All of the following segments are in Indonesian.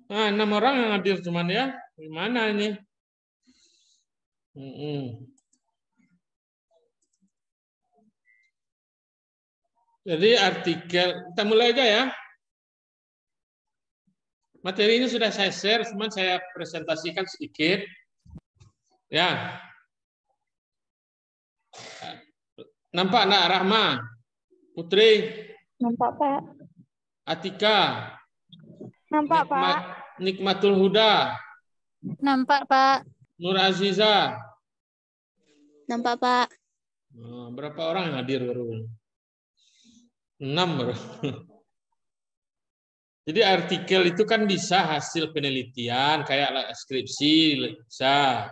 Nah, 6 orang yang hadir cuman ya. Gimana ini? Jadi artikel, kita mulai aja ya. Materinya sudah saya share, cuman saya presentasikan sedikit. Ya. Nampak enggak Rahma? Putri? Nampak, Pak. Atika? Nampak, Pak. Nikmatul Huda? Nampak, Pak. Nur Aziza? Nampak, Pak. Berapa orang yang hadir baru? 6 baru. Jadi artikel itu kan bisa hasil penelitian, kayak skripsi, bisa.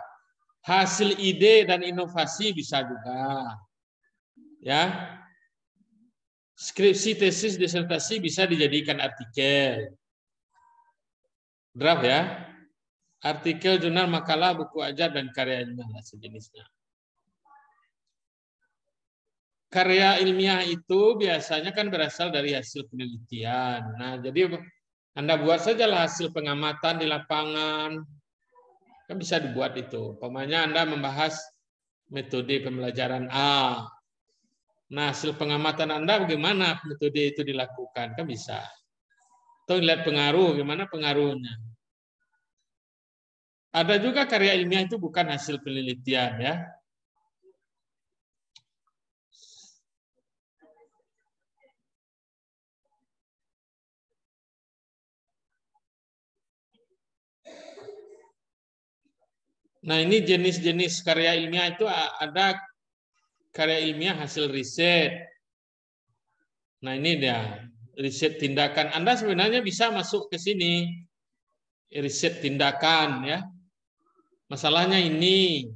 Hasil ide dan inovasi bisa juga. Ya. Skripsi, tesis, disertasi bisa dijadikan artikel. Draft ya. Artikel, jurnal, makalah, buku ajar, dan karya ilmiah sejenisnya. Karya ilmiah itu biasanya kan berasal dari hasil penelitian. Nah, jadi Anda buat sajalah hasil pengamatan di lapangan. Kan bisa dibuat itu. Umpamanya Anda membahas metode pembelajaran A. Nah, hasil pengamatan Anda bagaimana metode itu dilakukan? Kan bisa. Atau lihat pengaruh, gimana pengaruhnya. Ada juga karya ilmiah itu bukan hasil penelitian ya. Nah, ini jenis-jenis karya ilmiah itu ada karya ilmiah hasil riset. Nah, ini dia riset tindakan. Anda sebenarnya bisa masuk ke sini. Riset tindakan ya. Masalahnya ini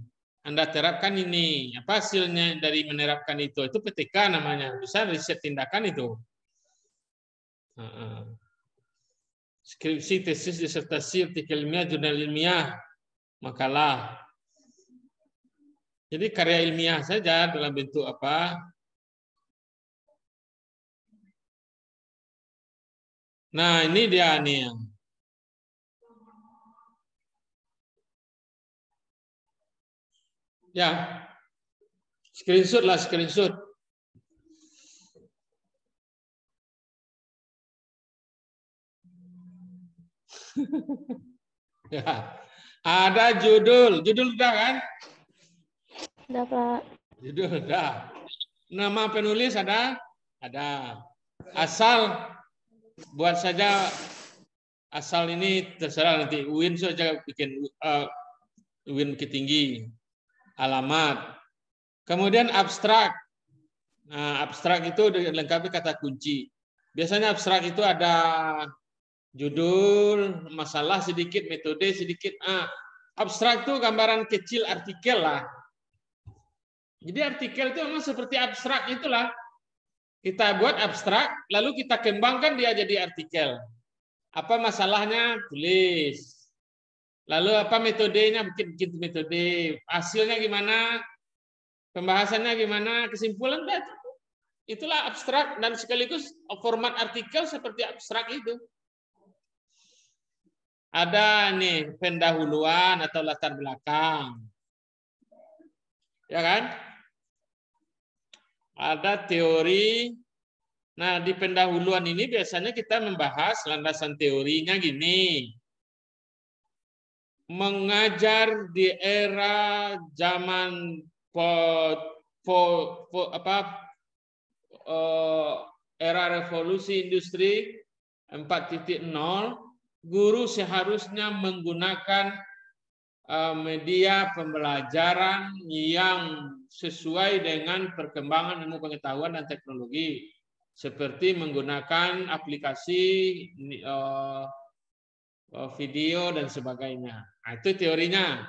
Anda terapkan ini. Apa hasilnya dari menerapkan itu? Itu PTK namanya. Bisa riset tindakan itu. Skripsi, tesis, disertasi, artikel ilmiah, jurnal ilmiah, makalah. Jadi karya ilmiah saja dalam bentuk apa? Nah, ini dia nih. Ya. Screenshot lah, screenshot. Ya. Ada judul. Judul udah kan? Udah, Pak. Judul udah. Nama penulis ada? Ada. Asal buat saja asal ini terserah nanti UIN saja bikin UIN Bukit Tinggi. Alamat. Kemudian abstrak. Nah, abstrak itu dilengkapi kata kunci. Biasanya abstrak itu ada judul, masalah sedikit, metode sedikit. Abstrak itu gambaran kecil artikel lah. Jadi artikel itu memang seperti abstrak itulah. Kita buat abstrak, lalu kita kembangkan dia jadi artikel. Apa masalahnya? Tulis. Lalu apa metodenya? Bikin metode. Hasilnya gimana? Pembahasannya gimana? Kesimpulan itulah abstrak dan sekaligus format artikel seperti abstrak itu. Ada nih pendahuluan atau latar belakang. Ya kan? Ada teori. Nah, di pendahuluan ini biasanya kita membahas landasan teorinya gini. Mengajar di era zaman era revolusi industri 4.0, guru seharusnya menggunakan media pembelajaran yang sesuai dengan perkembangan ilmu pengetahuan dan teknologi, seperti menggunakan aplikasi video dan sebagainya. Nah, itu teorinya.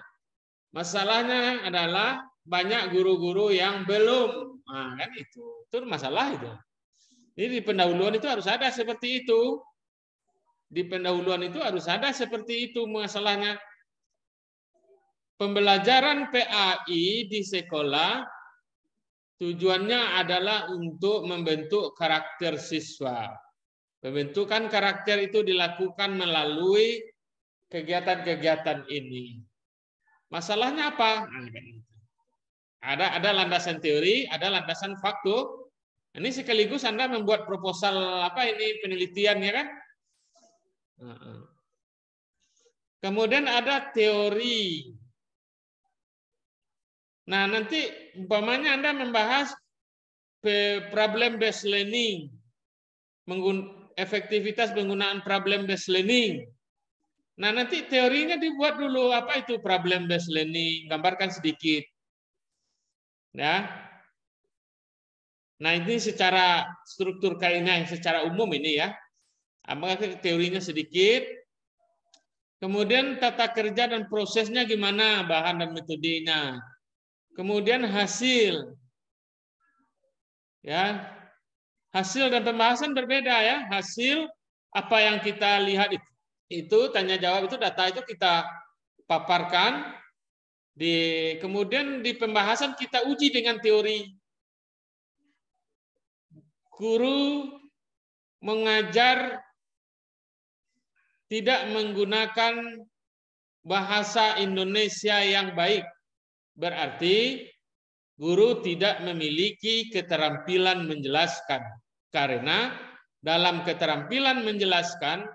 Masalahnya adalah banyak guru-guru yang belum, kan itu masalah itu. Jadi di pendahuluan itu harus ada seperti itu. Di pendahuluan itu harus ada seperti itu masalahnya. Pembelajaran PAI di sekolah tujuannya adalah untuk membentuk karakter siswa. Pembentukan karakter itu dilakukan melalui kegiatan-kegiatan ini. Masalahnya apa? Ada landasan teori, ada landasan fakta. Ini sekaligus Anda membuat proposal apa ini penelitian ya kan? Kemudian ada teori. Nah, nanti umpamanya Anda membahas problem based learning, efektivitas penggunaan problem based learning. Nah, nanti teorinya dibuat dulu, apa itu problem based learning, gambarkan sedikit. Ya. Nah, ini secara struktur kainah secara umum ini ya. Apakah teorinya sedikit? Kemudian tata kerja dan prosesnya gimana, bahan dan metodenya. Kemudian hasil. Ya. Hasil dan pembahasan berbeda ya. Hasil apa yang kita lihat itu tanya jawab itu data itu kita paparkan kemudian di pembahasan kita uji dengan teori. Guru mengajar tidak menggunakan bahasa Indonesia yang baik. Berarti guru tidak memiliki keterampilan menjelaskan. Karena dalam keterampilan menjelaskan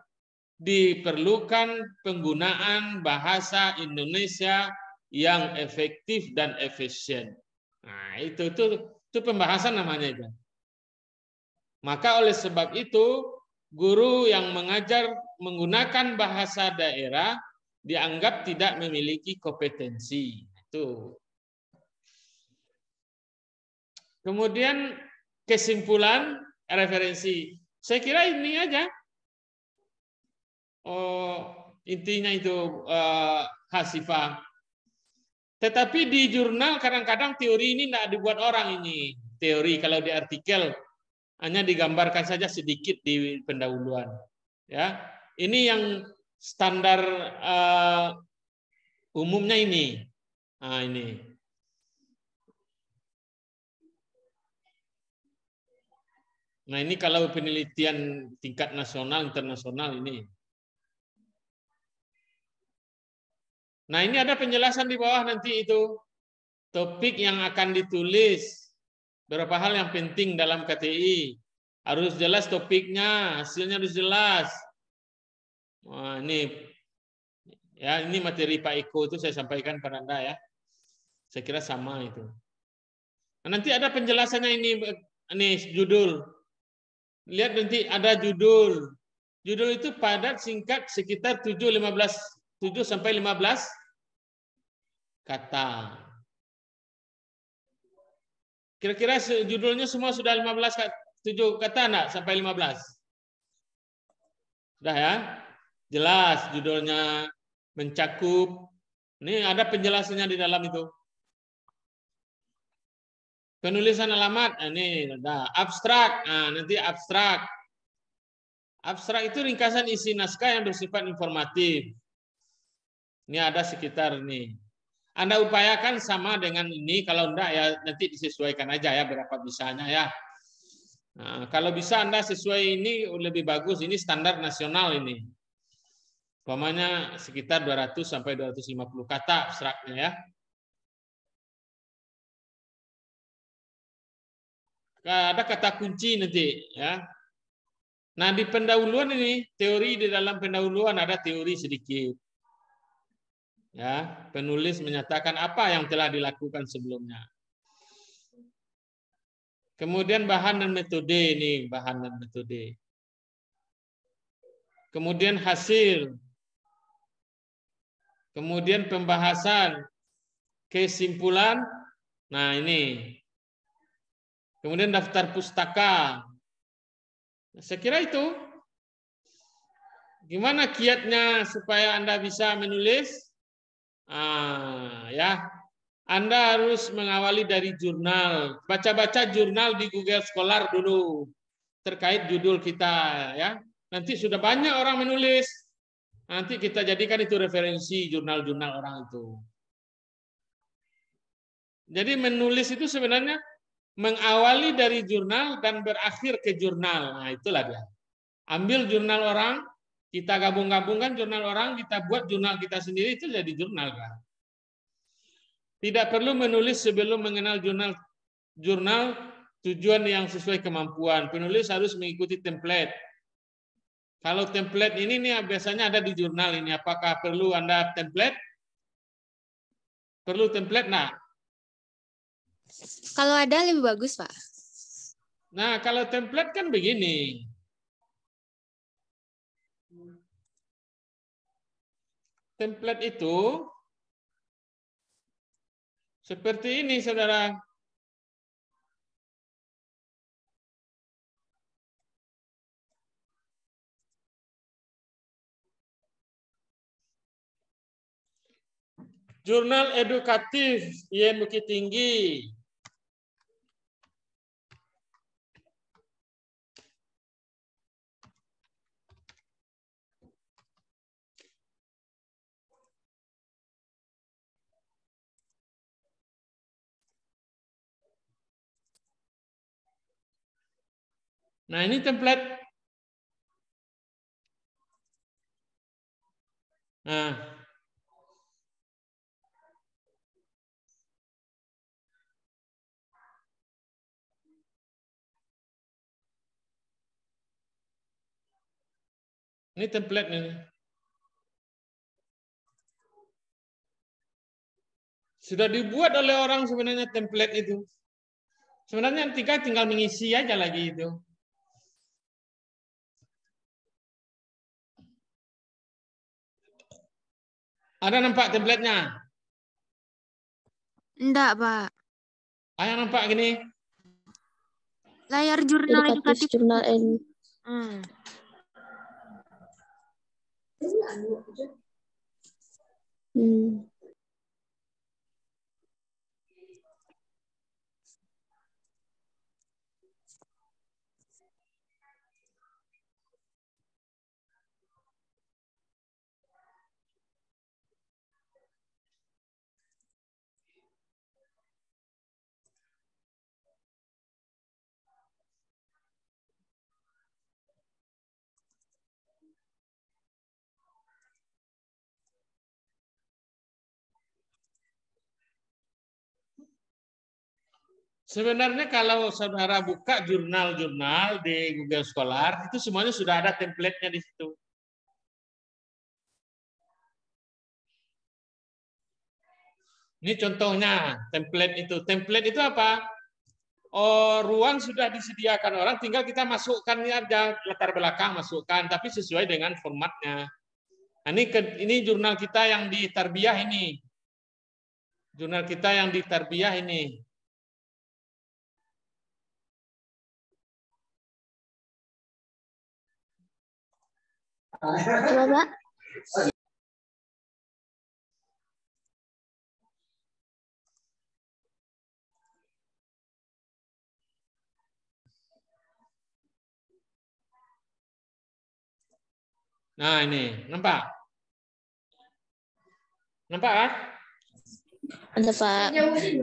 diperlukan penggunaan bahasa Indonesia yang efektif dan efisien. Nah, itu pembahasan namanya itu. Maka oleh sebab itu, guru yang mengajar menggunakan bahasa daerah dianggap tidak memiliki kompetensi. Itu. Kemudian kesimpulan referensi. Saya kira ini aja. Intinya itu Hasifah. Tetapi di jurnal kadang-kadang teori ini tidak dibuat orang ini. Teori kalau di artikel hanya digambarkan saja sedikit di pendahuluan. Ya, ini yang standar umumnya ini. Nah, ini. Nah, ini kalau penelitian tingkat nasional, internasional ini. Nah, ini ada penjelasan di bawah nanti itu. Topik yang akan ditulis. Beberapa hal yang penting dalam KTI. Harus jelas topiknya, hasilnya harus jelas. Wah, ini ya, ini materi Pak Eko itu saya sampaikan pada Anda ya. Saya kira sama itu. Nah, nanti ada penjelasannya ini judul. Lihat nanti ada judul. Judul itu padat, singkat, sekitar 7 sampai 15 kata. Kira-kira judulnya semua sudah 7 kata enggak sampai 15? Sudah ya? Jelas judulnya, mencakup. Ini ada penjelasannya di dalam itu. Penulisan alamat, ini ada abstrak. Nah, nanti abstrak. Abstrak itu ringkasan isi naskah yang bersifat informatif. Ini ada sekitar ini. Anda upayakan sama dengan ini, kalau enggak ya nanti disesuaikan aja ya berapa bisanya ya. Nah, kalau bisa Anda sesuai ini lebih bagus, ini standar nasional ini. Umpamanya sekitar 200 sampai 250 kata abstraknya ya. Ada kata kunci nanti ya. Nah, di pendahuluan ini, teori di dalam pendahuluan ada teori sedikit. Ya, penulis menyatakan apa yang telah dilakukan sebelumnya. Kemudian bahan dan metode ini, bahan dan metode. Kemudian hasil. Kemudian pembahasan, kesimpulan. Nah, ini. Kemudian daftar pustaka. Saya kira itu. Gimana kiatnya supaya Anda bisa menulis? Ya, Anda harus mengawali dari jurnal. Baca-baca jurnal di Google Scholar dulu terkait judul kita ya. Nanti sudah banyak orang menulis. Nanti kita jadikan itu referensi jurnal-jurnal orang itu. Jadi menulis itu sebenarnya mengawali dari jurnal dan berakhir ke jurnal. Nah, itulah dia. Ambil jurnal orang, kita gabung-gabungkan jurnal orang, kita buat jurnal kita sendiri, itu jadi jurnal kan. Tidak perlu menulis sebelum mengenal jurnal tujuan yang sesuai kemampuan. Penulis harus mengikuti template. Kalau template ini nih biasanya ada di jurnal ini. Apakah perlu Anda template? Perlu template nah? Kalau ada lebih bagus, Pak. Nah, kalau template kan begini. Template itu seperti ini, saudara. Jurnal edukatif IAIN Bukit Tinggi. Nah, ini template. Nah, ini template ini. Sudah dibuat oleh orang sebenarnya template itu. Sebenarnya tinggal mengisi aja lagi itu. Ada nampak template-nya? Enggak, Pak. Yang nampak gini? Layar jurnal edukatif. Jurnal Sebenarnya kalau saudara buka jurnal-jurnal di Google Scholar, itu semuanya sudah ada template-nya di situ. Ini contohnya template itu. Template itu apa? Oh, ruang sudah disediakan orang, tinggal kita masukkan aja latar belakang, masukkan, tapi sesuai dengan formatnya. Nah, ini jurnal kita yang di Tarbiyah ini. Jurnal kita yang di Tarbiyah ini. Coba, Pak. Nah, ini, nampak? Nampak kan? Ada, Pak.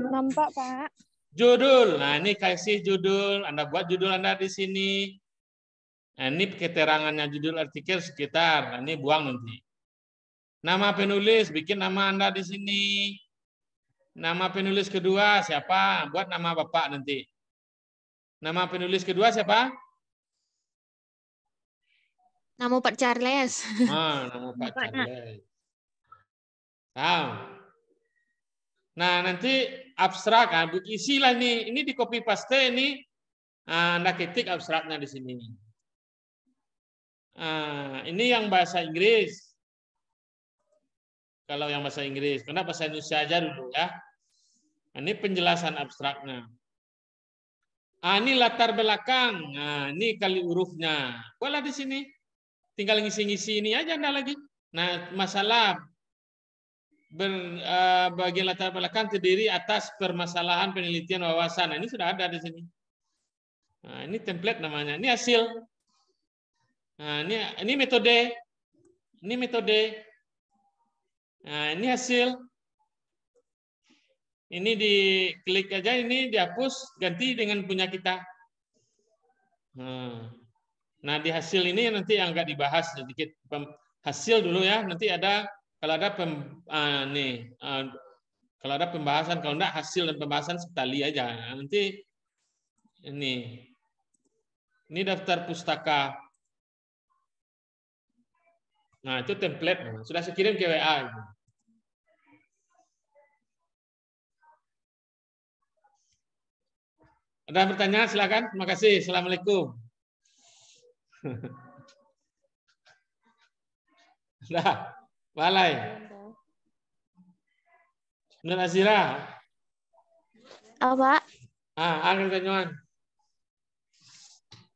Nampak, Pak. Judul. Nah, ini kasih judul. Anda buat judul Anda di sini. Nah, ini keterangannya judul artikel sekitar. Nah, ini buang nanti. Nama penulis, bikin nama Anda di sini. Nama penulis kedua siapa? Buat nama Bapak nanti. Nama penulis kedua siapa? Nama Pak Charles. Nama Pak Charles. Nah, nanti abstrak, isilah nih. Ini di copy paste ini. Anda ketik abstraknya di sini. Ini yang bahasa Inggris. Kalau yang bahasa Inggris, karena bahasa Indonesia aja dulu ya. Ini penjelasan abstraknya. Ini latar belakang. Ini kali hurufnya. Boleh di sini. Tinggal ngisi-ngisi ini aja Anda lagi. Nah, masalah bagian latar belakang terdiri atas permasalahan penelitian wawasan. Nah, ini sudah ada di sini. Nah, ini template namanya. Ini hasil. Nah, ini metode. Ini metode. Nah, ini hasil. Ini diklik aja, ini dihapus, ganti dengan punya kita. Nah, Nah, di hasil ini nanti yang nggak dibahas sedikit hasil dulu ya. Nanti ada kalau ada kalau ada pembahasan, kalau enggak hasil dan pembahasan sekali aja. Nanti ini daftar pustaka. Nah, itu template. Sudah saya kirim ke WA. Ada pertanyaan silakan. Terima kasih. Assalamualaikum. Dah, balai. Nur Azira. Apa? Akhir pertanyaan.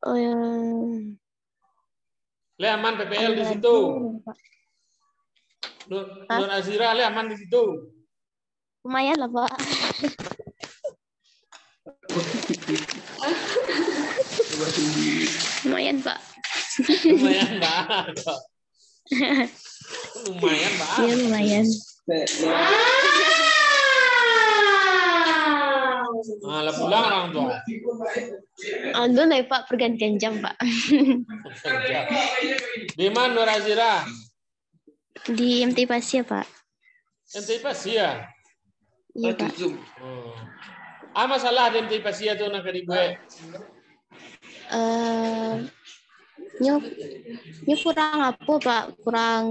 Oh, ya. Le aman PPL di situ. Nur Azira, le aman di situ. Lumayan lah, Pak. Lumayan, Pak. Lumayan, Mbak. Lumayan, Mbak. Iya, lumayan. Lah pulang orang tua. Aldo nih, Pak, pergantian jam, Pak. Di mana Nur Azira? Di MT Pasia, Pak. MT Pasia? Iya, Pak. Masalah di MT Pasia tuh nak gue. Nyo kurang apa, Pak? Kurang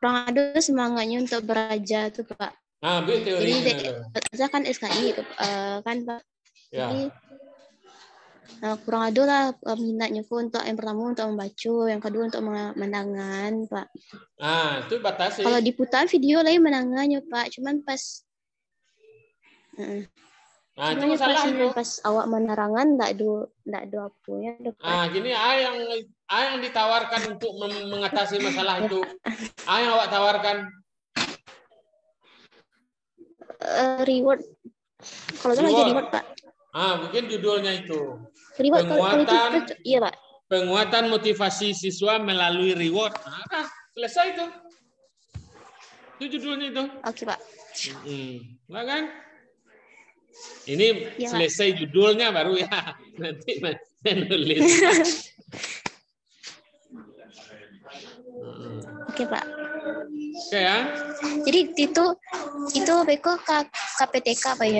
ada semangatnya untuk belajar tuh, Pak. Teori. Jadi saya kan SKI kan, Pak. Ya. Jadi kurang ada lah minatnya untuk yang pertama untuk membaca, yang kedua untuk menangan, Pak. Itu batasi. Kalau diputar video lain menangannya, Pak. Cuman pas itu masalah itu. Pas awak menerangan enggak ada apa ya. Gini yang ditawarkan untuk mengatasi masalah itu. Yang awak tawarkan reward. Kalau itu lagi reward, Pak. Mungkin judulnya itu. Reward Penguatan, iya, Pak. Penguatan motivasi siswa melalui reward. Selesai itu. Itu judulnya itu. Oke, Pak. Nah, kan? Ini ya, selesai Pak. Judulnya baru ya. Nanti menulis. Oke, Pak. Oke ya. Jadi itu beko KPTK, Pak ya.